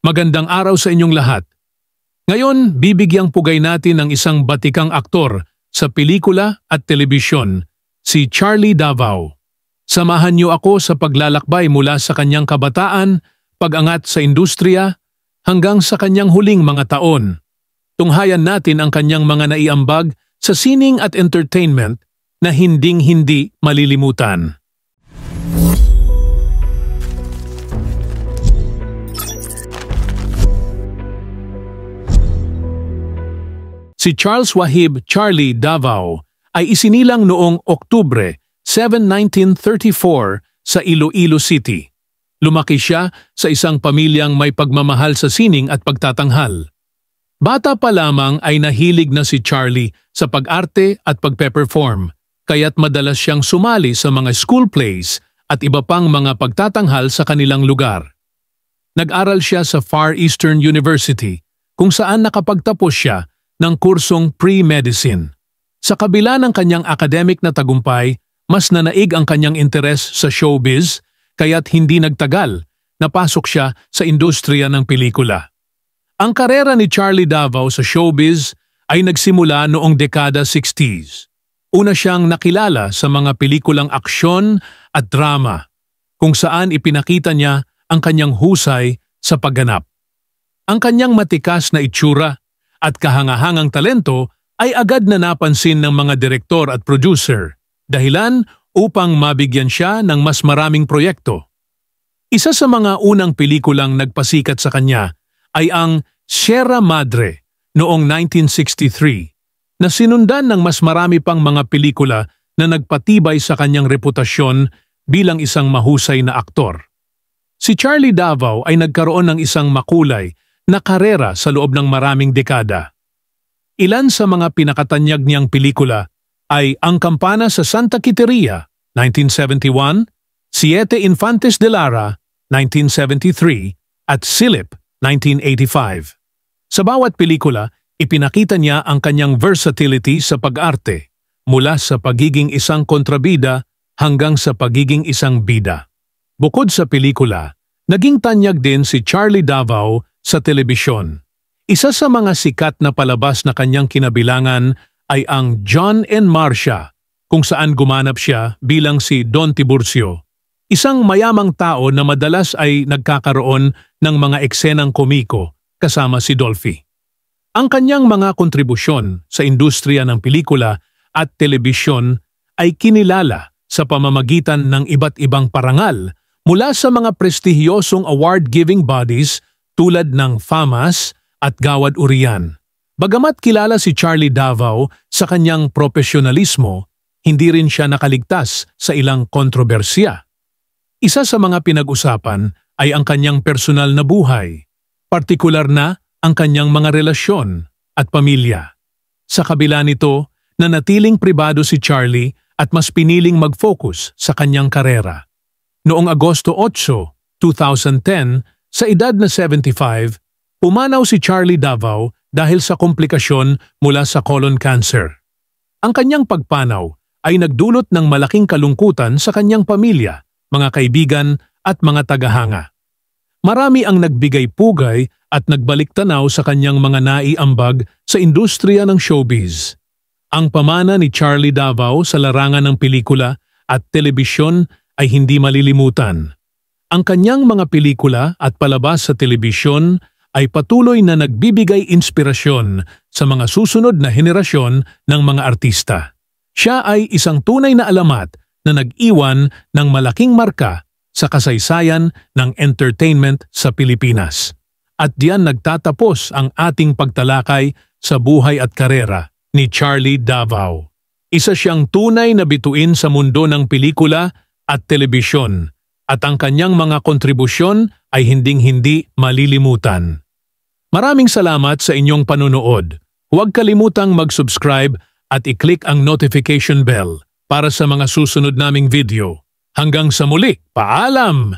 Magandang araw sa inyong lahat. Ngayon, bibigyang pugay natin ng isang batikang aktor sa pelikula at telebisyon, si Charlie Davao. Samahan niyo ako sa paglalakbay mula sa kanyang kabataan, pag-angat sa industriya, hanggang sa kanyang huling mga taon. Tunghayan natin ang kanyang mga naiambag sa sining at entertainment na hinding-hindi malilimutan. Si Charles Wahib Charlie Davao ay isinilang noong Oktubre 7, 1934 sa Iloilo City. Lumaki siya sa isang pamilyang may pagmamahal sa sining at pagtatanghal. Bata pa lamang ay nahilig na si Charlie sa pag-arte at pagpe-perform, kaya't madalas siyang sumali sa mga school plays at iba pang mga pagtatanghal sa kanilang lugar. Nag-aral siya sa Far Eastern University kung saan nakapagtapos siya ng kursong pre-medicine. Sa kabila ng kanyang academic na tagumpay, mas nanaig ang kanyang interes sa showbiz, kaya't hindi nagtagal, napasok siya sa industriya ng pelikula. Ang karera ni Charlie Davao sa showbiz ay nagsimula noong dekada 60s. Una siyang nakilala sa mga pelikulang aksyon at drama, kung saan ipinakita niya ang kanyang husay sa pagganap. Ang kanyang matikas na itsura at kahangahangang talento ay agad na napansin ng mga direktor at producer, dahilan upang mabigyan siya ng mas maraming proyekto. Isa sa mga unang pelikulang nagpasikat sa kanya ay ang Sierra Madre noong 1963, na sinundan ng mas marami pang mga pelikula na nagpatibay sa kanyang reputasyon bilang isang mahusay na aktor. Si Charlie Davao ay nagkaroon ng isang makulay na karera sa loob ng maraming dekada. Ilan sa mga pinakatanyag niyang pelikula ay Ang Kampana sa Santa Quiteria, 1971, Siete Infantes de Lara, 1973, at Silip, 1985. Sa bawat pelikula, ipinakita niya ang kanyang versatility sa pag-arte, mula sa pagiging isang kontrabida hanggang sa pagiging isang bida. Bukod sa pelikula, naging tanyag din si Charlie Davao sa telebisyon. Isa sa mga sikat na palabas na kanyang kinabilangan ay ang John and Marcia, kung saan gumanap siya bilang si Don Tiburcio, isang mayamang tao na madalas ay nagkakaroon ng mga eksenang komiko kasama si Dolphy. Ang kanyang mga kontribusyon sa industriya ng pelikula at telebisyon ay kinilala sa pamamagitan ng iba't ibang parangal mula sa mga prestihiyosong award-giving bodies tulad ng FAMAS at Gawad Urian. Bagamat kilala si Charlie Davao sa kanyang profesionalismo, hindi rin siya nakaligtas sa ilang kontrobersya. Isa sa mga pinag-usapan ay ang kanyang personal na buhay, partikular na ang kanyang mga relasyon at pamilya. Sa kabila nito, nanatiling pribado si Charlie at mas piniling mag-focus sa kanyang karera. Noong Agosto 8, 2010, sa edad na 75, pumanaw si Charlie Davao dahil sa komplikasyon mula sa colon cancer. Ang kanyang pagpanaw ay nagdulot ng malaking kalungkutan sa kanyang pamilya, mga kaibigan at mga tagahanga. Marami ang nagbigay-pugay at nagbalik-tanaw sa kanyang mga naiambag sa industriya ng showbiz. Ang pamana ni Charlie Davao sa larangan ng pelikula at telebisyon ay hindi malilimutan. Ang kanyang mga pelikula at palabas sa telebisyon ay patuloy na nagbibigay inspirasyon sa mga susunod na henerasyon ng mga artista. Siya ay isang tunay na alamat na nag-iwan ng malaking marka sa kasaysayan ng entertainment sa Pilipinas. At diyan nagtatapos ang ating pagtalakay sa buhay at karera ni Charlie Davao. Isa siyang tunay na bituin sa mundo ng pelikula at telebisyon, at ang kanyang mga kontribusyon ay hinding-hindi malilimutan. Maraming salamat sa inyong panunood. Huwag kalimutang mag-subscribe at i-click ang notification bell para sa mga susunod naming video. Hanggang sa muli, paalam!